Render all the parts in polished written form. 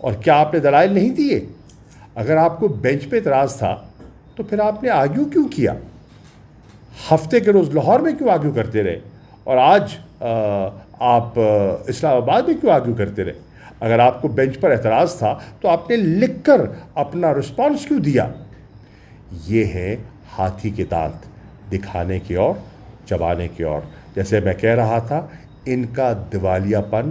اور کیا آپ نے دلائل نہیں دیے؟ اگر آپ کو بینچ پہ اعتراض تھا تو پھر آپ نے آرگیو کیوں کیا؟ ہفتے کے روز لاہور میں کیوں آرگیو کرتے رہے؟ اور آج آپ اسلام آباد میں کیوں آرگیو کرتے رہے؟ اگر آپ کو بینچ پر اعتراض تھا تو آپ نے لکھ کر اپنا رسپانس کیوں دیا؟ یہ ہے ہاتھی کے دانت، دکھانے کی اور چبانے کی اور. جیسے میں کہہ رہا تھا، ان کا دیوالیہ پن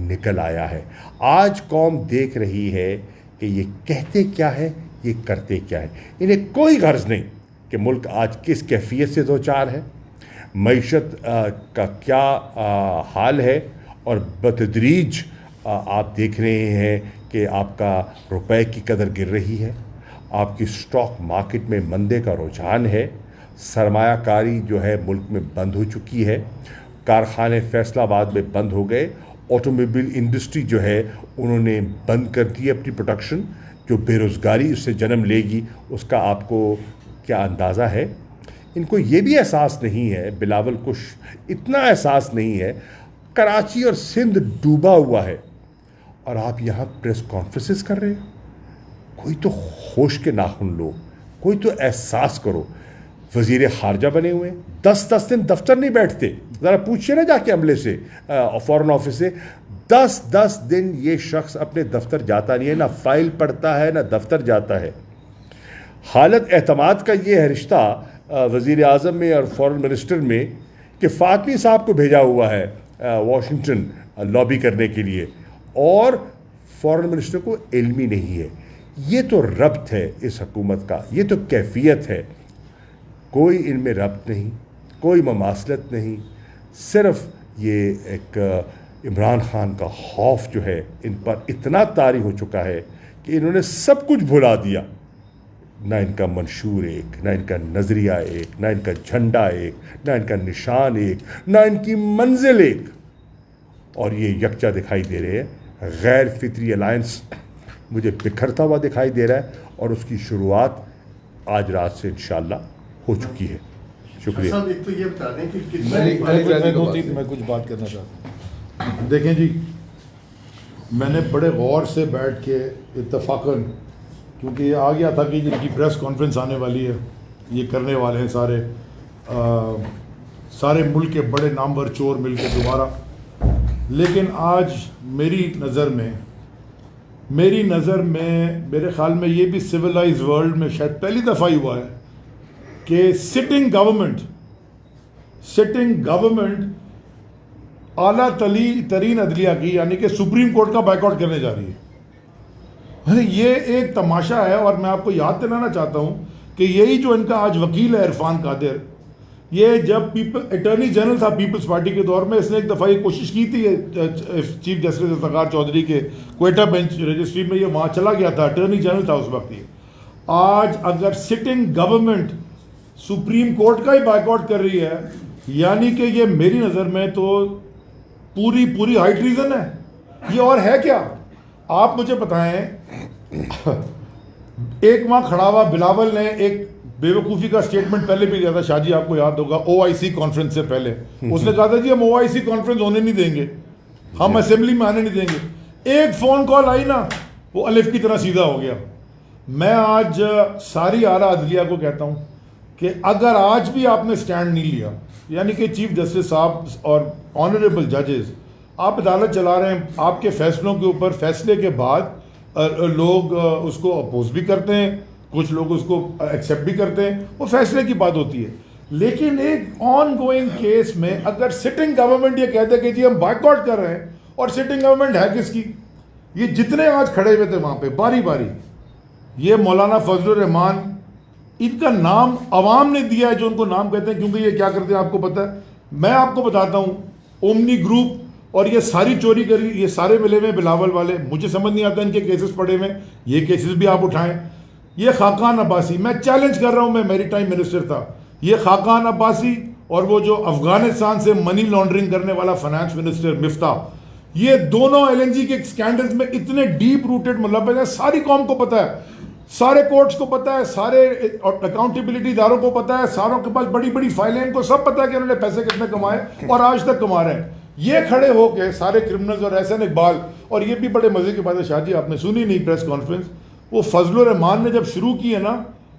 نکل آیا ہے. آج قوم دیکھ رہی ہے کہ یہ کہتے کیا ہے، یہ کرتے کیا ہے. انہیں کوئی غرض نہیں کہ ملک آج کس کیفیت سے دوچار ہے، معیشت کا کیا حال ہے، اور بتدریج آپ دیکھ رہے ہیں کہ آپ کا روپے کی قدر گر رہی ہے، آپ کی اسٹاک مارکیٹ میں مندے کا رجحان ہے، سرمایہ کاری جو ہے ملک میں بند ہو چکی ہے، کارخانے فیصل آباد میں بند ہو گئے، آٹوموبائل انڈسٹری جو ہے انہوں نے بند کر دی اپنی پروڈکشن. جو بے روزگاری اس سے جنم لے گی اس کا آپ کو کیا اندازہ ہے؟ ان کو یہ بھی احساس نہیں ہے، بلاول کو اتنا احساس نہیں ہے. کراچی اور سندھ ڈوبا ہوا ہے اور آپ یہاں پریس کانفرنسز کر رہے ہیں. کوئی تو ہوش کے ناخن لو، کوئی تو احساس کرو. وزیر خارجہ بنے ہوئے ہیں، 10 دن دفتر نہیں بیٹھتے. ذرا پوچھئے نا جا کے عملے سے، فارن آفس سے، 10 دن یہ شخص اپنے دفتر جاتا نہیں ہے، نہ فائل پڑھتا ہے نہ دفتر جاتا ہے. حالت اعتماد کا یہ ہے رشتہ وزیر اعظم میں اور فارن منسٹر میں کہ فاطمی صاحب کو بھیجا ہوا ہے واشنگٹن لابی کرنے کے لیے، اور فارن منسٹر کو علم ہی نہیں ہے. یہ تو ربط ہے اس حکومت کا، یہ تو کیفیت ہے. کوئی ان میں ربط نہیں، کوئی مماثلت نہیں. صرف یہ ایک عمران خان کا خوف جو ہے ان پر اتنا طاری ہو چکا ہے کہ انہوں نے سب کچھ بھلا دیا. نہ ان کا منشور ایک، نہ ان کا نظریہ ایک، نہ ان کا جھنڈا ایک، نہ ان کا نشان ایک، نہ ان کی منزل ایک. اور یہ یکجا دکھائی دے رہے ہیں. غیر فطری الائنس مجھے بکھرتا ہوا دکھائی دے رہا ہے، اور اس کی شروعات آج رات سے انشاءاللہ ہو چکی ہے. شکریہ. ایک تو یہ بتا دیں کہ میں کچھ بات کرنا چاہتا ہوں. دیکھیں جی، میں نے بڑے غور سے بیٹھ کے اتفاقاً، کیونکہ یہ آ گیا تھا کہ جن کی پریس کانفرنس آنے والی ہے، یہ کرنے والے ہیں سارے ملک کے بڑے نامور چور مل کے دوبارہ. لیکن آج میری نظر میں میرے خیال میں یہ بھی سویلائز ورلڈ میں شاید پہلی دفعہ ہی ہوا ہے کہ سٹنگ گورنمنٹ اعلیٰ ترین عدلیہ کی، یعنی کہ سپریم کورٹ کا بائیک آؤٹ کرنے جا رہی ہے. یہ ایک تماشا ہے. اور میں آپ کو یاد دلانا چاہتا ہوں کہ یہی جو ان کا آج وکیل ہے عرفان قادر، یہ جب اٹارنی جنرل تھا پیپلز پارٹی کے دور میں، اس نے ایک دفعہ یہ کوشش کی تھی چیف جسٹس افتخار چودھری کے کوئٹہ بینچ رجسٹری میں، یہ وہاں چلا گیا تھا، اٹارنی جنرل تھا اس وقت. یہ آج اگر سٹنگ گورنمنٹ سپریم کورٹ کا ہی بائیک آؤٹ کر رہی ہے، یعنی کہ یہ میری نظر میں تو پوری ہائی ٹریزن ہے. یہ اور ہے کیا؟ آپ مجھے بتائیں. ایک وہاں کھڑا ہوا بلاول نے ایک بے وقوفی کا سٹیٹمنٹ پہلے بھی دیا تھا، شاہ جی آپ کو یاد ہوگا، OIC کانفرنس سے پہلے. اس نے کہا تھا جی ہم OIC کانفرنس ہونے نہیں دیں گے، ہم اسمبلی میں آنے نہیں دیں گے. ایک فون کال آئی نا، وہ الف کی طرح سیدھا ہو گیا. میں آج ساری اعلیٰ عدلیہ کو کہتا ہوں کہ اگر آج بھی آپ نے سٹینڈ نہیں لیا، یعنی کہ چیف جسٹس صاحب اور آنریبل ججز، آپ عدالت چلا رہے ہیں، آپ کے فیصلوں کے اوپر فیصلے کے بعد لوگ اس کو اپوز بھی کرتے ہیں، کچھ لوگ اس کو ایکسیپٹ بھی کرتے ہیں، وہ فیصلے کی بات ہوتی ہے. لیکن ایک آن گوئنگ کیس میں اگر سٹنگ گورنمنٹ یہ کہتے کہ جی ہم بائیک آؤٹ کر رہے ہیں، اور سٹنگ گورنمنٹ ہے کس کی؟ یہ جتنے آج کھڑے ہوئے تھے وہاں پہ باری باری، یہ مولانا فضل الرحمان، ان کا نام عوام نے دیا ہے جو ان کو نام کہتے ہیں، کیونکہ یہ کیا کرتے ہیں آپ کو پتہ ہے. میں آپ کو بتاتا ہوں، اومنی گروپ اور یہ ساری چوری کری، یہ سارے ملے ہوئے بلاول والے. مجھے سمجھ نہیں آتا ان کے کیسز پڑے ہوئے، یہ کیسز بھی آپ اٹھائیں. یہ خاقان عباسی، میں چیلنج کر رہا ہوں، میں میری ٹائم منسٹر تھا، یہ خاقان عباسی اور وہ جو افغانستان سے منی لانڈرنگ کرنے والا فائنانس منسٹر مفتاح، یہ دونوں LNG کے سکینڈلز میں اتنے ڈیپ روٹڈ ملوث ہیں. ساری قوم کو پتہ ہے، سارے کورٹس کو پتہ ہے، سارے اکاؤنٹیبلٹی اداروں کو پتہ ہے، ساروں کے پاس بڑی بڑی فائلیں، ان کو سب پتہ ہے کہ انہوں نے پیسے کتنے کمائے اور آج تک کما رہے ہیں. یہ کھڑے ہو کے سارے کرمنلز اور احسن اقبال, اور یہ بھی بڑے مزے کی بات ہے شاہ جی, آپ نے سنی نہیں پریس کانفرنس, وہ فضل الرحمان نے جب شروع کی ہے نا,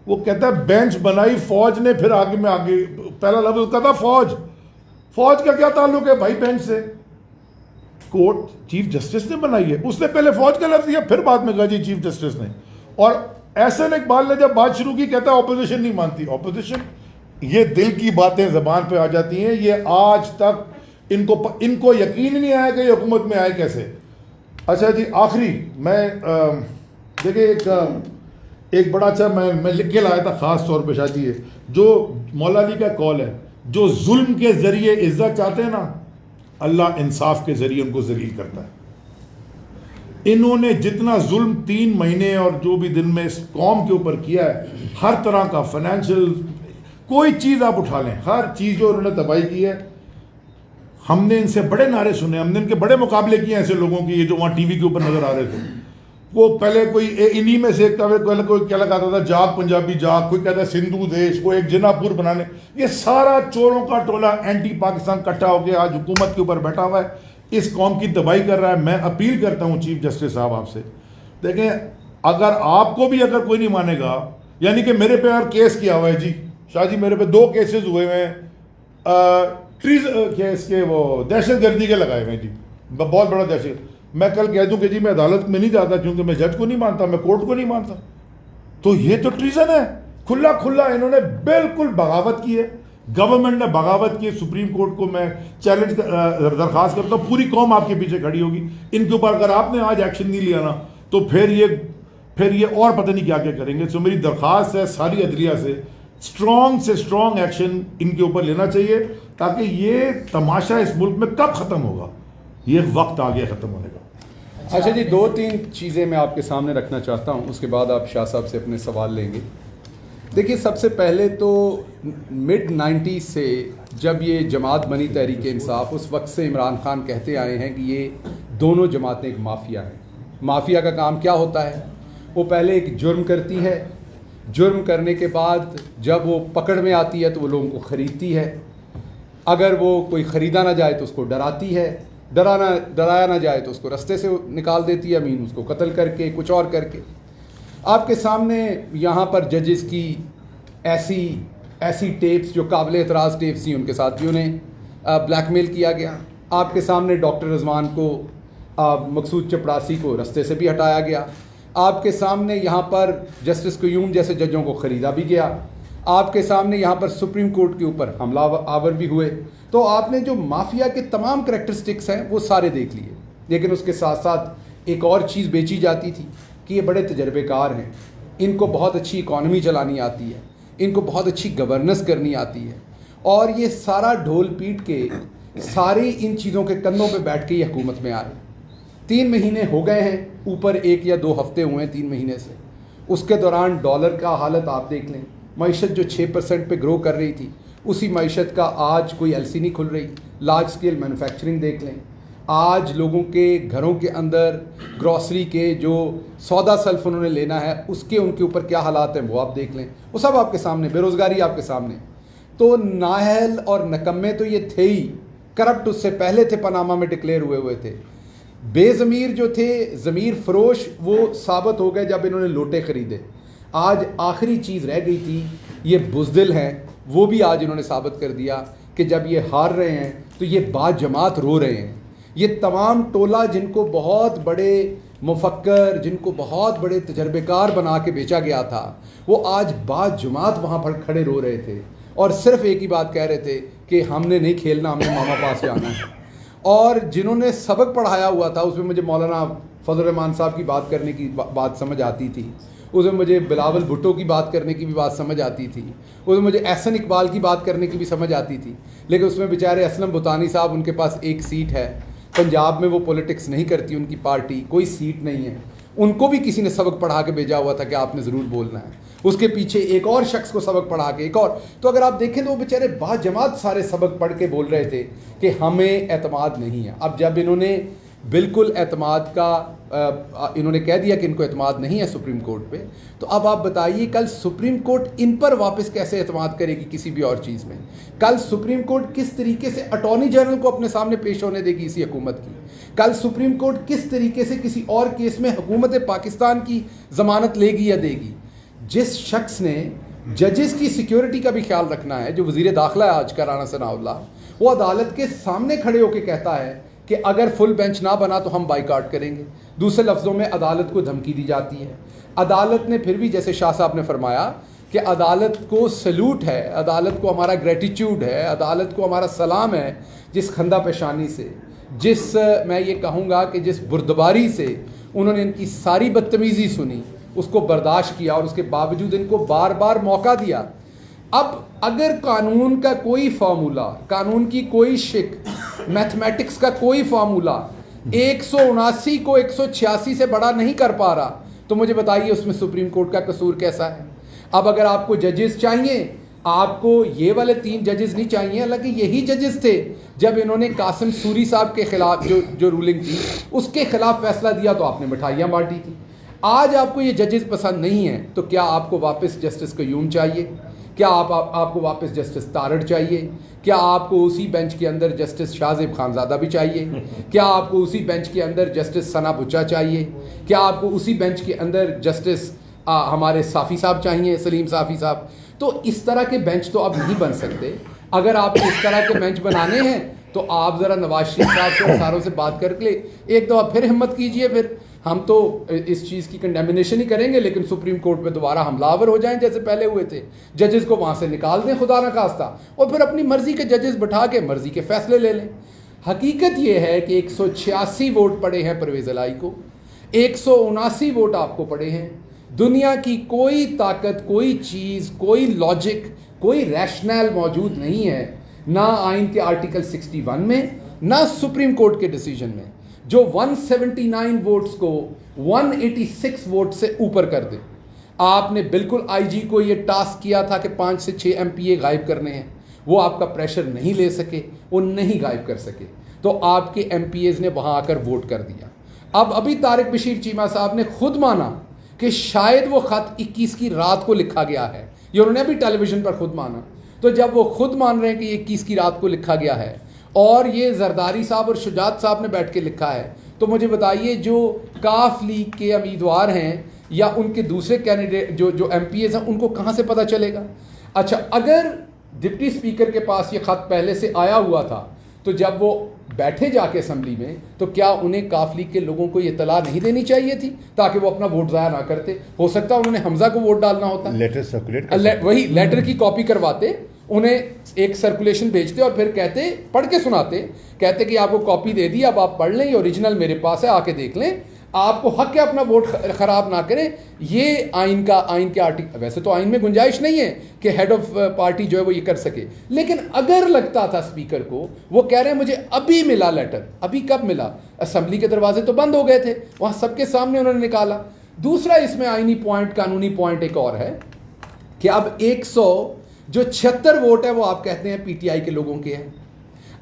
وہ کہتا ہے بینچ بنائی فوج نے, پھر آگے میں آگے پہلا لفظ کہتا فوج, فوج کا کیا تعلق ہے بھائی بینچ سے؟ کورٹ چیف جسٹس نے بنائی ہے, اس نے پہلے فوج کا لفظ دیا, پھر بعد میں کہا جی چیف جسٹس نے. اور احسن اقبال نے جب بات شروع کی کہتا ہے اپوزیشن نہیں مانتی. اپوزیشن, یہ دل کی باتیں زبان پہ آ جاتی ہیں, یہ آج تک ان کو یقین نہیں آیا کہ یہ حکومت میں آئے کیسے. اچھا جی آخری میں دیکھیں ایک بڑا اچھا میں لکھ کے لایا تھا خاص طور پہ شاہ جی, جو مولا علی کا قول ہے, جو ظلم کے ذریعے عزت چاہتے ہیں نا, اللہ انصاف کے ذریعے ان کو ذلیل کرتا ہے. انہوں نے جتنا ظلم 3 مہینے اور جو بھی دن میں اس قوم کے اوپر کیا ہے, ہر طرح کا فائنینشیل کوئی چیز آپ اٹھا لیں, ہر چیز جو انہوں نے تباہی کی ہے. ہم نے ان سے بڑے نعرے سنے, ہم نے ان کے بڑے مقابلے کیے ایسے لوگوں کی, یہ جو وہاں ٹی وی کے اوپر نظر آ رہے تھے. وہ پہلے کوئی انہی میں سے کوئی کیا لگاتا تھا, جاگ پنجابی جاگ, کوئی کہتا ہے سندھو دیش, کوئی ایک جنا پور بنانے. یہ سارا چوروں کا ٹولہ اینٹی پاکستان کٹھا ہو کے آج حکومت کے اوپر بیٹھا ہوا ہے, اس قوم کی تباہی کر رہا ہے. میں اپیل کرتا ہوں چیف جسٹس صاحب آپ سے, دیکھیں اگر آپ کو بھی اگر کوئی نہیں مانے گا, یعنی کہ میرے پہ اگر کیس کیا ہوا ہے جی شاہ جی, میرے پہ 2 کیسز ہوئے ہیں کیس کے, وہ دہشت گردی کے لگائے ہوئے ہیں جی, بہت بڑا دہشت. میں کل کہہ دوں کہ جی میں عدالت میں نہیں جاتا کیونکہ میں جج کو نہیں مانتا, میں کورٹ کو نہیں مانتا, تو یہ تو ٹریزن ہے. کھلا کھلا انہوں نے بالکل بغاوت کی ہے, گورنمنٹ نے بغاوت کی ہے. سپریم کورٹ کو میں چیلنج درخواست کرتا ہوں, پوری قوم آپ کے پیچھے کھڑی ہوگی ان کے اوپر. اگر آپ نے آج ایکشن نہیں لیا نا تو پھر یہ اور پتہ نہیں کیا کریں گے. سو میری درخواست ہے ساری عدلیہ سے اسٹرانگ ایکشن ان کے اوپر لینا چاہیے, تاکہ یہ تماشا اس ملک میں کب ختم ہوگا, یہ وقت آ گیا ختم ہونے کا. اچھا جی, 2-3 چیزیں میں آپ کے سامنے رکھنا چاہتا ہوں, اس کے بعد آپ شاہ صاحب سے اپنے سوال لیں گے. دیکھیے سب سے پہلے تو مڈ 90s سے جب یہ جماعت بنی تحریک انصاف, اس وقت سے عمران خان کہتے آئے ہیں کہ یہ دونوں جماعتیں ایک مافیا ہیں. مافیا کا کام کیا ہوتا ہے, وہ پہلے ایک جرم کرتی ہے, جرم کرنے کے بعد جب وہ پکڑ میں آتی ہے تو وہ لوگوں کو خریدتی ہے, اگر وہ کوئی خریدا نہ جائے تو اس کو ڈراتی ہے, ڈرایا نہ جائے تو اس کو رستے سے نکال دیتی ہے, امین اس کو قتل کر کے کچھ اور کر کے. آپ کے سامنے یہاں پر ججز کی ایسی ٹیپس جو قابل اعتراض ٹیپس تھیں, ان کے ساتھ بھی انہیں بلیک میل کیا گیا. آپ کے سامنے ڈاکٹر رضوان کو, مقصود چپڑاسی کو رستے سے بھی ہٹایا گیا. آپ کے سامنے یہاں پر جسٹس قیوم جیسے ججوں کو خریدا بھی گیا. آپ کے سامنے یہاں پر سپریم کورٹ کے اوپر حملہ آور بھی ہوئے. تو آپ نے جو مافیا کے تمام کریکٹرسٹکس ہیں وہ سارے دیکھ لیے. لیکن اس کے ساتھ ساتھ ایک اور چیز بیچی جاتی تھی کہ یہ بڑے تجربے کار ہیں, ان کو بہت اچھی اکانومی چلانی آتی ہے, ان کو بہت اچھی گورننس کرنی آتی ہے, اور یہ سارا ڈھول پیٹ کے ساری ان چیزوں کے کندھوں پہ بیٹھ کے یہ حکومت میں آئے. 3 مہینے ہو گئے ہیں, اوپر 1 یا 2 ہفتے ہوئے ہیں 3 مہینے سے. اس کے دوران ڈالر کا حالت آپ دیکھ لیں, معیشت جو 6% پہ گرو کر رہی تھی, اسی معیشت کا آج کوئی ایل سی نہیں کھل رہی. لارج اسکیل مینوفیکچرنگ دیکھ لیں, آج لوگوں کے گھروں کے اندر گروسری کے جو سودا سلف انہوں نے لینا ہے اس کے ان کے اوپر کیا حالات ہیں وہ آپ دیکھ لیں, وہ سب آپ کے سامنے. بے روزگاری آپ کے سامنے. تو نااہل اور نکمے تو یہ تھے ہی, کرپٹ اس سے پہلے تھے, پاناما میں ڈکلیئر ہوئے تھے. بے ضمیر جو تھے, ضمیر فروش, وہ ثابت ہو گئے جب انہوں نے لوٹے خریدے. آج آخری چیز رہ گئی تھی, یہ بزدل ہیں, وہ بھی آج انہوں نے ثابت کر دیا کہ جب یہ ہار رہے ہیں تو یہ با جماعت رو رہے ہیں. یہ تمام ٹولہ جن کو بہت بڑے مفکر, جن کو بہت بڑے تجربے کار بنا کے بیچا گیا تھا, وہ آج با جماعت وہاں پر کھڑے رو رہے تھے اور صرف ایک ہی بات کہہ رہے تھے کہ ہم نے نہیں کھیلنا, ہم نے ماما پاس جانا ہے. اور جنہوں نے سبق پڑھایا ہوا تھا, اس میں مجھے مولانا فضل الرحمان صاحب کی بات کرنے کی بات سمجھ آتی تھی, اس میں مجھے بلاول بھٹو کی بات کرنے کی بھی بات سمجھ آتی تھی, اس میں مجھے احسن اقبال کی بات کرنے کی بھی سمجھ آتی تھی. لیکن اس میں بیچارے اسلم بھوتانی صاحب, ان کے پاس 1 سیٹ ہے, پنجاب میں وہ پولیٹکس نہیں کرتی ان کی پارٹی, کوئی سیٹ نہیں ہے. ان کو بھی کسی نے سبق پڑھا کے بھیجا ہوا تھا کہ آپ نے ضرور بولنا ہے. اس کے پیچھے ایک اور شخص کو سبق پڑھا کے ایک اور. تو اگر آپ دیکھیں تو وہ بیچارے با جماعت سارے سبق پڑھ کے بول رہے تھے کہ ہمیں اعتماد نہیں ہے. اب جب انہوں نے بالکل اعتماد کا انہوں نے کہہ دیا کہ ان کو اعتماد نہیں ہے سپریم کورٹ پہ. تو اب آپ بتائیے کل سپریم کورٹ ان پر واپس کیسے اعتماد کرے گی کسی بھی اور چیز میں؟ کل سپریم کورٹ کس طریقے سے اٹارنی جنرل کو اپنے سامنے پیش ہونے دے گی اسی حکومت کی؟ کل سپریم کورٹ کس طریقے سے کسی اور کیس میں حکومت پاکستان کی ضمانت لے گی یا دے گی؟ جس شخص نے ججز کی سیکیورٹی کا بھی خیال رکھنا ہے، جو وزیر داخلہ ہے آج کا رانا ثناء اللہ، وہ عدالت کے سامنے کھڑے ہو کے کہتا ہے کہ اگر فل بینچ نہ بنا تو ہم بائیکاٹ کریں گے. دوسرے لفظوں میں عدالت کو دھمکی دی جاتی ہے. عدالت نے پھر بھی، جیسے شاہ صاحب نے فرمایا کہ عدالت کو سلوٹ ہے، عدالت کو ہمارا گریٹیچیوڈ ہے، عدالت کو ہمارا سلام ہے، جس خندہ پیشانی سے، جس میں یہ کہوں گا کہ جس بردباری سے انہوں نے ان کی ساری بدتمیزی سنی، اس کو برداشت کیا اور اس کے باوجود ان کو بار بار موقع دیا. اب اگر قانون کا کوئی فارمولہ، قانون کی کوئی شک، میتھمیٹکس کا کوئی فارمولہ 179 کو 186 سے بڑا نہیں کر پا رہا، تو مجھے بتائیے اس میں سپریم کورٹ کا قصور کیسا ہے؟ اب اگر آپ کو ججز چاہیے، آپ کو یہ والے 3 ججز نہیں چاہیے، حالانکہ یہی ججز تھے جب انہوں نے قاسم سوری صاحب کے خلاف جو رولنگ تھی اس کے خلاف فیصلہ دیا تو آپ نے مٹھائیاں بانٹی تھی. آج آپ کو یہ ججز پسند نہیں ہیں تو کیا آپ کو واپس جسٹس قیوم چاہیے؟ کیا آپ کو واپس جسٹس تارڑ چاہیے؟ کیا آپ کو اسی بینچ کے اندر جسٹس شاہ زیب خانزادہ بھی چاہیے؟ کیا آپ کو اسی بینچ کے اندر جسٹس ثنا بچا چاہیے؟ کیا آپ کو اسی بینچ کے اندر جسٹس ہمارے صافی صاحب چاہیے، سلیم صافی صاحب؟ تو اس طرح کے بینچ تو اب نہیں بن سکتے. اگر آپ کو اس طرح کے بینچ بنانے ہیں تو آپ ذرا نواز شریف صاحب سے اور ساروں سے بات کر کے ایک دفعہ پھر ہمت کیجئے. پھر ہم تو اس چیز کی کنڈیمنیشن ہی کریں گے، لیکن سپریم کورٹ پہ دوبارہ حملہ آور ہو جائیں جیسے پہلے ہوئے تھے. ججز کو وہاں سے نکال دیں خدا نہ خواستہ، اور پھر اپنی مرضی کے ججز بٹھا کے مرضی کے فیصلے لے لیں. حقیقت یہ ہے کہ 186 ووٹ پڑے ہیں پرویز الہی کو، 179 ووٹ آپ کو پڑے ہیں. دنیا کی کوئی طاقت، کوئی چیز، کوئی لاجک، کوئی ریشنل موجود نہیں ہے، نہ آئین کے آرٹیکل 61 میں، نہ سپریم کورٹ کے ڈیسیجن میں، جو 179 ووٹس کو 186 ووٹ سے اوپر کر دے. آپ نے بالکل آئی جی کو یہ ٹاسک کیا تھا کہ 5 سے 6 ایم پی اے غائب کرنے ہیں، وہ آپ کا پریشر نہیں لے سکے، وہ نہیں غائب کر سکے، تو آپ کے ایم پی ایز نے وہاں آ کر ووٹ کر دیا. اب ابھی طارق بشیر چیمہ صاحب نے خود مانا کہ شاید وہ خط 21 کی رات کو لکھا گیا ہے، یہ انہوں نے ابھی ٹیلی ویژن پر خود مانا. تو جب وہ خود مان رہے ہیں کہ 21 کی رات کو لکھا گیا ہے اور یہ زرداری صاحب اور شجاعت صاحب نے بیٹھ کے لکھا ہے، تو مجھے بتائیے جو کاف لیگ کے امیدوار ہیں یا ان کے دوسرے کینڈیڈیٹ جو ایم پی ایز ہیں، ان کو کہاں سے پتہ چلے گا؟ اچھا، اگر ڈپٹی اسپیکر کے پاس یہ خط پہلے سے آیا ہوا تھا تو جب وہ بیٹھے جا کے اسمبلی میں، تو کیا انہیں کاف لیگ کے لوگوں کو یہ اطلاع نہیں دینی چاہیے تھی تاکہ وہ اپنا ووٹ ضائع نہ کرتے؟ ہو سکتا انہوں نے حمزہ کو ووٹ ڈالنا ہوتا، لیٹر سرکولیٹ، وہی لیٹر کی کاپی کرواتے، انہیں ایک سرکولیشن بھیجتے اور پھر کہتے، پڑھ کے سناتے، کہتے کہ آپ کو کاپی دے دی، اب آپ پڑھ لیں، یہ اوریجنل میرے پاس ہے، آ کے دیکھ لیں، آپ کو حق ہے اپنا ووٹ خراب نہ کریں. یہ آئین کے آرٹیکل، ویسے تو آئین میں گنجائش نہیں ہے کہ ہیڈ آف پارٹی جو ہے وہ یہ کر سکے، لیکن اگر لگتا تھا اسپیکر کو، وہ کہہ رہے ہیں مجھے ابھی ملا لیٹر، ابھی کب ملا؟ اسمبلی کے دروازے تو بند ہو گئے تھے، وہاں سب کے سامنے انہوں نے نکالا. دوسرا اس میں آئینی پوائنٹ، قانونی پوائنٹ ایک اور ہے کہ اب 176 ووٹ ہے وہ آپ کہتے ہیں پی ٹی آئی کے لوگوں کے ہیں.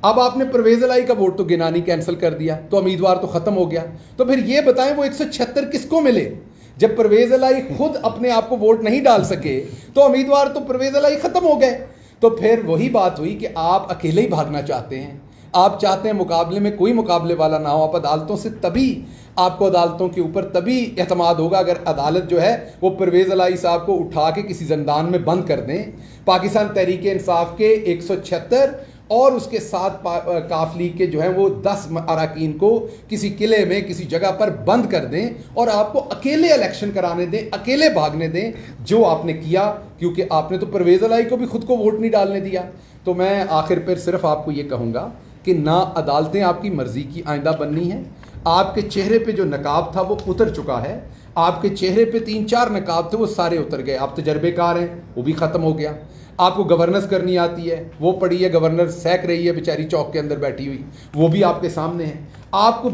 اب آپ نے پرویز الہی کا ووٹ تو گنانی کینسل کر دیا، تو امیدوار تو ختم ہو گیا. تو پھر یہ بتائیں وہ 176 کس کو ملے؟ جب پرویز الہی خود اپنے آپ کو ووٹ نہیں ڈال سکے تو امیدوار تو پرویز الہی ختم ہو گئے. تو پھر وہی بات ہوئی کہ آپ اکیلے ہی بھاگنا چاہتے ہیں، آپ چاہتے ہیں مقابلے میں کوئی مقابلے والا نہ ہو. آپ عدالتوں سے تبھی، آپ کو عدالتوں کے اوپر تبھی اعتماد ہوگا اگر عدالت جو ہے وہ پرویز الہی صاحب کو اٹھا کے کسی زندان میں بند کر دیں. پاکستان تحریک انصاف کے 176 اور اس کے ساتھ کاف لیگ کے جو ہیں وہ 10 اراکین کو کسی قلعے میں کسی جگہ پر بند کر دیں اور آپ کو اکیلے الیکشن کرانے دیں، اکیلے بھاگنے دیں، جو آپ نے کیا، کیونکہ آپ نے تو پرویز الہی کو بھی خود کو ووٹ نہیں ڈالنے دیا. تو میں آخر پر صرف آپ کو یہ کہوں گا کہ نہ عدالتیں آپ کی مرضی کی آئندہ بننی ہیں. آپ کے چہرے پہ جو نقاب تھا وہ اتر چکا ہے، آپ کے چہرے پہ 3-4 نقاب تھے وہ سارے اتر گئے. آپ تجربے کار ہیں، وہ بھی ختم ہو گیا. آپ کو گورننس کرنی آتی ہے، وہ پڑی ہے، گورنر سیک رہی ہے بیچاری چوک کے اندر بیٹھی ہوئی، وہ بھی آپ کے سامنے ہے. آپ کو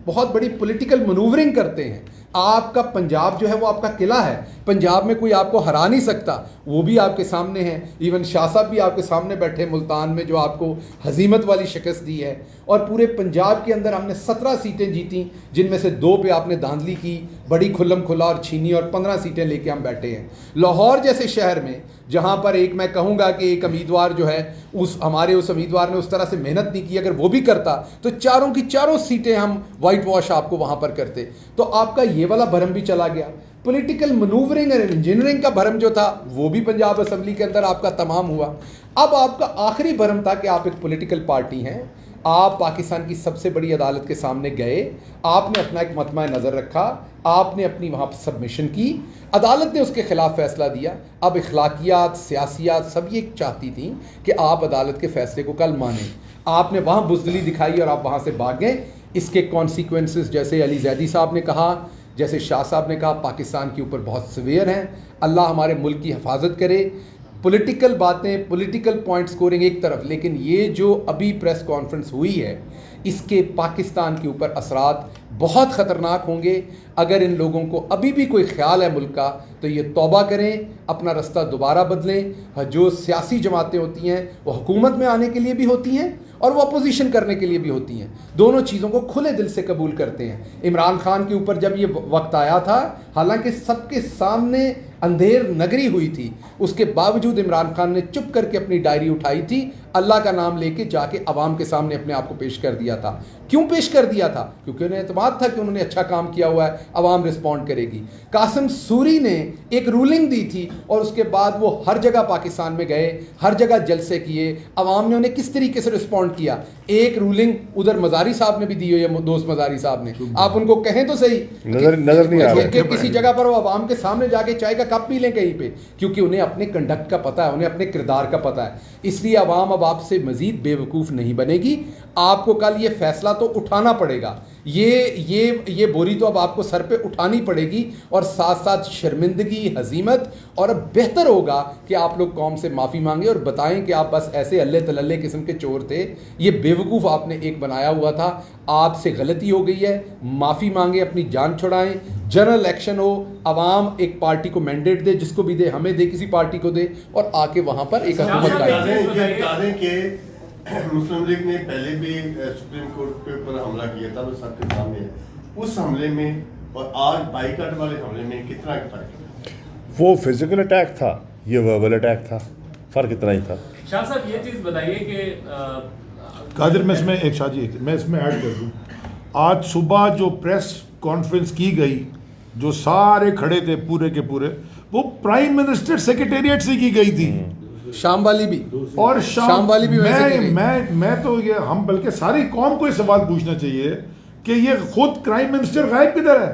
بہت بڑی پولیٹیکل منورنگ کرتے ہیں، آپ کا پنجاب جو ہے وہ آپ کا قلعہ ہے, پنجاب میں کوئی آپ کو ہرا نہیں سکتا, وہ بھی آپ کے سامنے ہیں. ایون شاہ صاحب بھی آپ کے سامنے بیٹھے ملتان میں, جو آپ کو ہزیمت والی شکست دی ہے. اور پورے پنجاب کے اندر ہم نے 17 سیٹیں جیتیں, جن میں سے 2 پہ آپ نے دھاندلی کی, بڑی کھلم کھلا اور چھینی, اور 15 سیٹیں لے کے ہم بیٹھے ہیں. لاہور جیسے شہر میں جہاں پر ایک میں کہوں گا کہ ایک امیدوار جو ہے ہمارے اس امیدوار نے اس طرح سے محنت نہیں کی, اگر وہ بھی کرتا تو 4 کی 4 سیٹیں ہم وائٹ واش آپ کو وہاں پر کرتے. تو آپ کا یہ والا بھرم بھی چلا گیا. پولیٹیکل منوورنگ اور انجینئرنگ کا بھرم جو تھا وہ بھی پنجاب اسمبلی کے اندر آپ کا تمام ہوا. اب آپ کا آخری بھرم تھا کہ آپ ایک پولیٹیکل پارٹی ہیں, آپ پاکستان کی سب سے بڑی عدالت کے سامنے گئے, آپ نے اپنا ایک مطمع نظر رکھا, آپ نے اپنی وہاں سبمیشن کی, عدالت نے اس کے خلاف فیصلہ دیا. اب اخلاقیات, سیاسیات سب یہ چاہتی تھیں کہ آپ عدالت کے فیصلے کو کل مانیں. آپ نے وہاں بزدلی دکھائی اور آپ وہاں سے بھاگ گئے. اس کے کانسیکوینسز جیسے علی زیدی صاحب نے کہا, جیسے شاہ صاحب نے کہا, پاکستان کے اوپر بہت سویئر ہیں. اللہ ہمارے ملک کی حفاظت کرے. پولیٹیکل باتیں, پولیٹیکل پوائنٹ سکورنگ ایک طرف, لیکن یہ جو ابھی پریس کانفرنس ہوئی ہے اس کے پاکستان کے اوپر اثرات بہت خطرناک ہوں گے. اگر ان لوگوں کو ابھی بھی کوئی خیال ہے ملک کا تو یہ توبہ کریں, اپنا رستہ دوبارہ بدلیں. جو سیاسی جماعتیں ہوتی ہیں وہ حکومت میں آنے کے لیے بھی ہوتی ہیں اور وہ اپوزیشن کرنے کے لیے بھی ہوتی ہیں, دونوں چیزوں کو کھلے دل سے قبول کرتے ہیں. عمران خان کے اوپر جب یہ وقت آیا تھا, حالانکہ سب کے سامنے اندھیر نگری ہوئی تھی, اس کے باوجود عمران خان نے چپ کر کے اپنی ڈائری اٹھائی تھی, اللہ کا نام لے کے جا کے عوام کے سامنے اپنے آپ کو پیش کر دیا تھا. کیوں پیش کر دیا تھا؟ کیونکہ انہیں اعتماد تھا کہ انہوں نے اچھا کام کیا ہوا ہے, عوام رسپونڈ کرے گی. قاسم سوری نے ایک رولنگ دی تھی اور اس کے بعد وہ ہر جگہ پاکستان میں گئے, ہر جگہ جلسے کیے, عوام نے انہیں کس طریقے سے رسپونڈ کیا. ایک رولنگ ادھر مزاری صاحب نے بھی دی ہوئی ہے, دوست مزاری صاحب نے, آپ ان کو کہیں تو صحیح, نظر نہیں آ رہا کہ کسی جگہ پر وہ عوام کے سامنے جا کے چائے کا کپ پی لیں کہیں پہ, کیونکہ انہیں اپنے کنڈکٹ کا پتہ ہے, انہیں اپنے کردار کا پتہ ہے. اس لیے عوام اب آپ سے مزید بے وقوف نہیں بنے گی. آپ کو کل یہ فیصلہ تو اٹھانا پڑے گا, یہ بوری تو اب آپ کو سر پہ اٹھانی پڑے گی, اور ساتھ ساتھ شرمندگی, ہزیمت. اور اب بہتر ہوگا کہ آپ لوگ قوم سے معافی مانگیں اور بتائیں کہ آپ بس ایسے اللہ تللے قسم کے چور تھے, یہ بیوقوف آپ نے ایک بنایا ہوا تھا, آپ سے غلطی ہو گئی ہے, معافی مانگیں, اپنی جان چھڑائیں. جنرل ایکشن ہو, عوام ایک پارٹی کو مینڈیٹ دے, جس کو بھی دے, ہمیں دے, کسی پارٹی کو دے, اور آ کے وہاں پر ایک حکومت بتا دیں کہ مسلم لیگ نے پہلے بھی سپریم کورٹ کے اوپر حملہ کیا تھا, وہ سب کے سامنے ہے. اس حملے میں اور آج بائیکاٹ والے حملے میں کتنا فرق ہے؟ وہ فزیکل اٹیک تھا, یہ وربل اٹیک تھا, فرق اتنا ہی تھا. شاہ صاحب یہ چیز بتائیے کہ قادر, میں اس میں ایک شاہ جی میں اس میں ایڈ کر دوں. آج صبح جو پریس کانفرنس کی گئی, جو سارے کھڑے تھے پورے کے پورے, وہ پرائم منسٹر سیکریٹریٹ سے کی گئی تھی, شام والی بھی, اور شام والی بھی میں تو یہ ہم بلکہ ساری قوم کو یہ سوال پوچھنا چاہیے کہ یہ خود پرائم منسٹر غائب کدھر ہے؟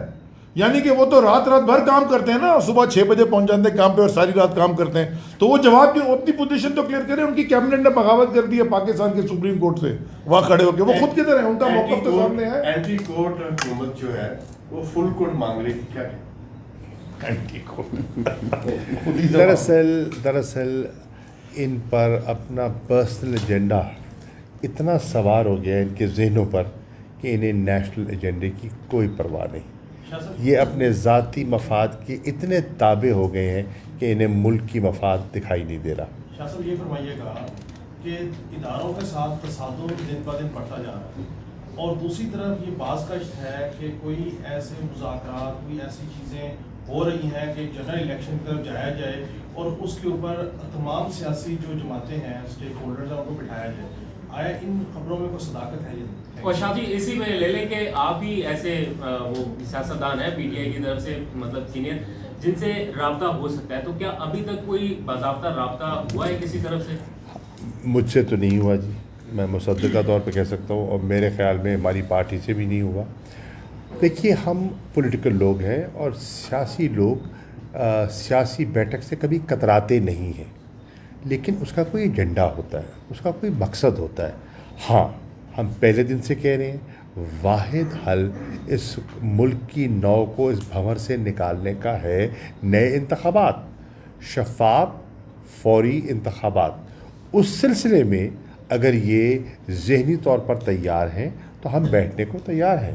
یعنی کہ وہ تو رات بھر کام کرتے ہیں نا, صبح 6 بجے پہنچ جاتے ہیں کام پہ اور ساری رات کام کرتے ہیں, تو وہ جواب کیوں, اپنی پوزیشن تو کلیئر کریں. ان کی کیبنٹ نے بغاوت کر دی ہے پاکستان کے سپریم کورٹ سے, وہاں کھڑے ہو کے, وہ خود کدھر ہیں؟ ان کا موقف تو سامنے ہے. اینٹی کورٹ حکومت جو ہے وہ فل کورٹ مانگ رہی تھی, کیا دراصل ان پر اپنا پرسنل ایجنڈا اتنا سوار ہو گیا ان کے ذہنوں پر کہ انہیں نیشنل ایجنڈے کی کوئی پرواہ نہیں. یہ اپنے ذاتی مفاد کے اتنے تابع ہو گئے ہیں کہ انہیں ملک کی مفاد دکھائی نہیں دے رہا. شاہ صاحب یہ فرمائیے گا کہ اداروں کے ساتھ تصادم دن بہ دن بڑھتا جا رہا ہے, اور دوسری طرف یہ باز گشت ہے کہ کوئی ایسے مذاکرات, کوئی ایسی چیزیں ہو رہی ہیں کہ جنرل الیکشن کی طرف جایا جائے اور اس کے اوپر تمام سیاسی جو جماعتیں ہیں, اسٹیک ہولڈرز ہیں, ان کو بٹھایا جائے. آیا ان خبروں میں کوئی صداقت ہے؟ اور شاہ جی اسی میں لے لیں کہ آپ بھی ایسے وہ سیاستدان ہیں پی ٹی آئی کی طرف سے, مطلب سینئر, جن سے رابطہ ہو سکتا ہے, تو کیا ابھی تک کوئی باضابطہ رابطہ ہوا ہے کسی طرف سے؟ مجھ سے تو نہیں ہوا جی, میں مصدقہ طور پہ کہہ سکتا ہوں, اور میرے خیال میں ہماری پارٹی سے بھی نہیں ہوا. دیکھیے, ہم پولیٹیکل لوگ ہیں اور سیاسی لوگ سیاسی بیٹھک سے کبھی کتراتے نہیں ہیں, لیکن اس کا کوئی ایجنڈا ہوتا ہے, اس کا کوئی مقصد ہوتا ہے. ہاں, ہم پہلے دن سے کہہ رہے ہیں واحد حل اس ملک کی نو کو اس بھنور سے نکالنے کا ہے نئے انتخابات, شفاف فوری انتخابات. اس سلسلے میں اگر یہ ذہنی طور پر تیار ہیں تو ہم بیٹھنے کو تیار ہیں.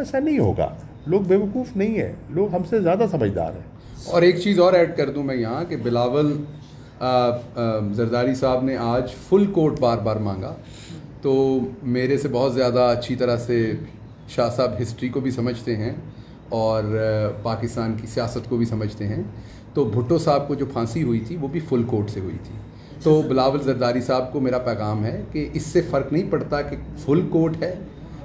ایسا نہیں ہوگا. لوگ بیوقوف نہیں ہیں, لوگ ہم سے زیادہ سمجھدار ہیں. اور ایک چیز اور ایڈ کر دوں میں یہاں کہ بلاول زرداری صاحب نے آج فل کورٹ بار بار مانگا, تو میرے سے بہت زیادہ اچھی طرح سے شاہ صاحب ہسٹری کو بھی سمجھتے ہیں اور پاکستان کی سیاست کو بھی سمجھتے ہیں. تو بھٹو صاحب کو جو پھانسی ہوئی تھی وہ بھی فل کورٹ سے ہوئی تھی. تو بلاول زرداری صاحب کو میرا پیغام ہے کہ اس سے فرق نہیں پڑتا کہ فل کورٹ ہے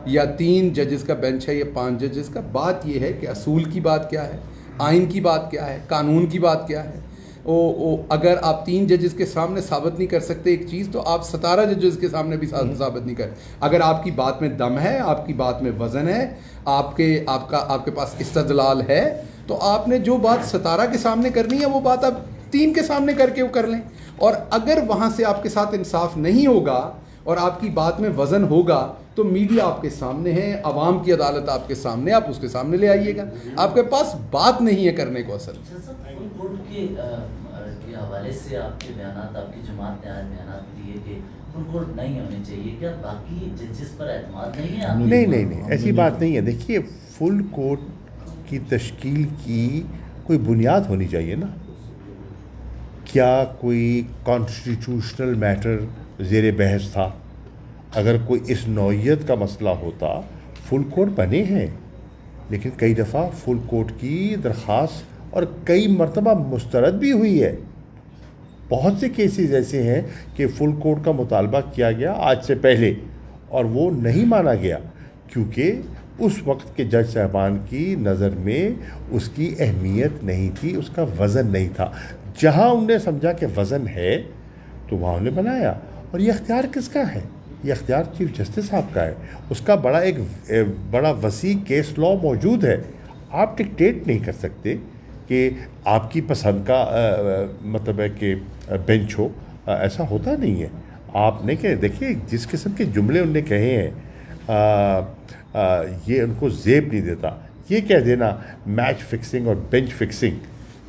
یا 3 ججز کا بینچ ہے یا 5 ججز کا. بات یہ ہے کہ اصول کی بات کیا ہے, آئین کی بات کیا ہے, قانون کی بات کیا ہے. اگر آپ 3 ججز کے سامنے ثابت نہیں کر سکتے ایک چیز, تو آپ 17 ججز کے سامنے بھی ثابت نہیں کر. اگر آپ کی بات میں دم ہے, آپ کی بات میں وزن ہے, آپ کے پاس استدلال ہے, تو آپ نے جو بات 17 کے سامنے کرنی ہے وہ بات آپ 3 کے سامنے کر کے وہ کر لیں. اور اگر وہاں سے آپ کے ساتھ انصاف نہیں ہوگا اور آپ کی بات میں وزن ہوگا تو میڈیا آپ کے سامنے ہے, عوام کی عدالت آپ کے سامنے, آپ اس کے سامنے لے آئیے گا. آپ کے پاس بات نہیں ہے کرنے کو. اصل فل کورٹ کے حوالے سے آپ کے بیانات, آپ کی جماعت نے آج بیانات دیے کہ فل کورٹ نہیں ہونی چاہیے. کیا باقی ججز پر اعتماد نہیں ہے؟ نہیں, ایسی بات نہیں ہے. دیکھیے, فل کورٹ کی تشکیل کی کوئی بنیاد ہونی چاہیے نا. کیا کوئی کانسٹیٹیوشنل میٹر زیر بحث تھا؟ اگر کوئی اس نوعیت کا مسئلہ ہوتا, فل کورٹ بنے ہیں, لیکن کئی دفعہ فل کورٹ کی درخواست اور کئی مرتبہ مسترد بھی ہوئی ہے. بہت سے کیسز ایسے ہیں کہ فل کورٹ کا مطالبہ کیا گیا آج سے پہلے اور وہ نہیں مانا گیا, کیونکہ اس وقت کے جج صاحبان کی نظر میں اس کی اہمیت نہیں تھی, اس کا وزن نہیں تھا. جہاں انہوں نے سمجھا کہ وزن ہے تو وہاں انہوں نے بنایا. اور یہ اختیار کس کا ہے؟ یہ اختیار چیف جسٹس صاحب کا ہے. اس کا بڑا وسیع کیس لا موجود ہے. آپ ڈکٹیٹ نہیں کر سکتے کہ آپ کی پسند کا مطلب ہے کہ بینچ ہو. ایسا ہوتا نہیں ہے. آپ نے کہ دیکھیے جس قسم کے جملے انہوں نے کہے ہیں, یہ ان کو زیب نہیں دیتا. یہ کہہ دینا میچ فکسنگ اور بینچ فکسنگ,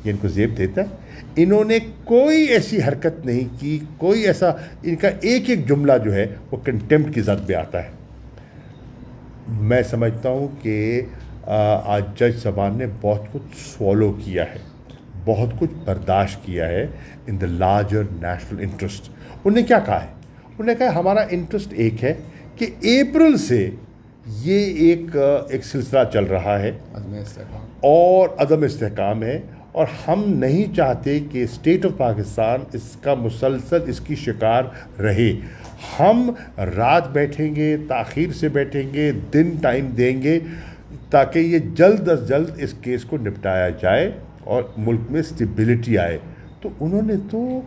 یہ ان کو زیب دیتا ہے. انہوں نے کوئی ایسی حرکت نہیں کی, کوئی ایسا, ان کا ایک جملہ جو ہے وہ کنٹیمپٹ کی ذات پہ آتا ہے. میں سمجھتا ہوں کہ آج جج صاحبان نے بہت کچھ سوالو کیا ہے, بہت کچھ برداشت کیا ہے ان دا لارجر نیشنل انٹرسٹ. انہوں نے کیا کہا ہے؟ انہوں نے کہا ہمارا انٹرسٹ ایک ہے کہ اپریل سے یہ ایک سلسلہ چل رہا ہے اور عدم استحکام ہے, اور ہم نہیں چاہتے کہ اسٹیٹ آف پاکستان اس کا مسلسل اس کی شکار رہے. ہم رات بیٹھیں گے, تاخیر سے بیٹھیں گے, دن ٹائم دیں گے تاکہ یہ جلد از جلد اس کیس کو نپٹایا جائے اور ملک میں اسٹیبلٹی آئے. تو انہوں نے تو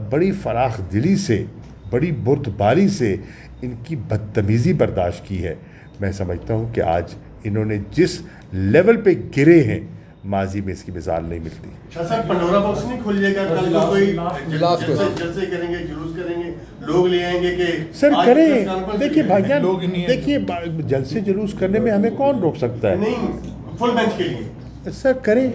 بڑی فراخ دلی سے, بڑی بردباری سے ان کی بدتمیزی برداشت کی ہے. میں سمجھتا ہوں کہ آج انہوں نے جس لیول پہ گرے ہیں, ماضی میں اس کی مثال نہیں ملتی. شاہ صاحب, پنڈورا باکس نہیں کھل جائے گا کل کو؟ کوئی جلسے کریں گے, جلوس کریں گے, لوگ لے آئیں گے کہ سر کریں. دیکھیے بھائی جان, دیکھیے جلسے جلوس کرنے میں ہمیں کون روک سکتا ہے؟ نہیں, فل بینچ کے لیے سر کریں,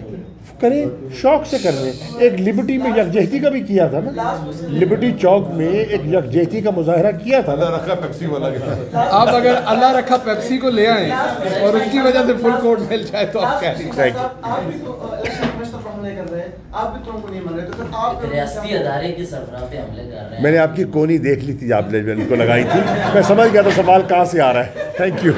شوق سے کرنے. ایک لبرٹی میں یکجہتی کا بھی کیا تھا نا, لبرٹی چوک میں ایک یکجہتی کا مظاہرہ کیا تھا. اللہ رکھا پیپسی والا کے آپ اگر اللہ رکھا پیپسی کو لے آئیں اور اس کی وجہ سے فل کورٹ مل جائے تو آپ کیا آپ بھی تو الیکشن کمیشن پر حملے کر رہے ہیں, آپ بھی تم کو نہیں مان رہے, تو پھر آپ ریاستی ادارے کے سربراہ پہ حملے کر رہے ہیں. میں نے آپ کی کونی دیکھ لی تھی, آپ نے ان کو لگائی تھی, میں سمجھ گیا تھا سوال کہاں سے آ رہا ہے. Thank you.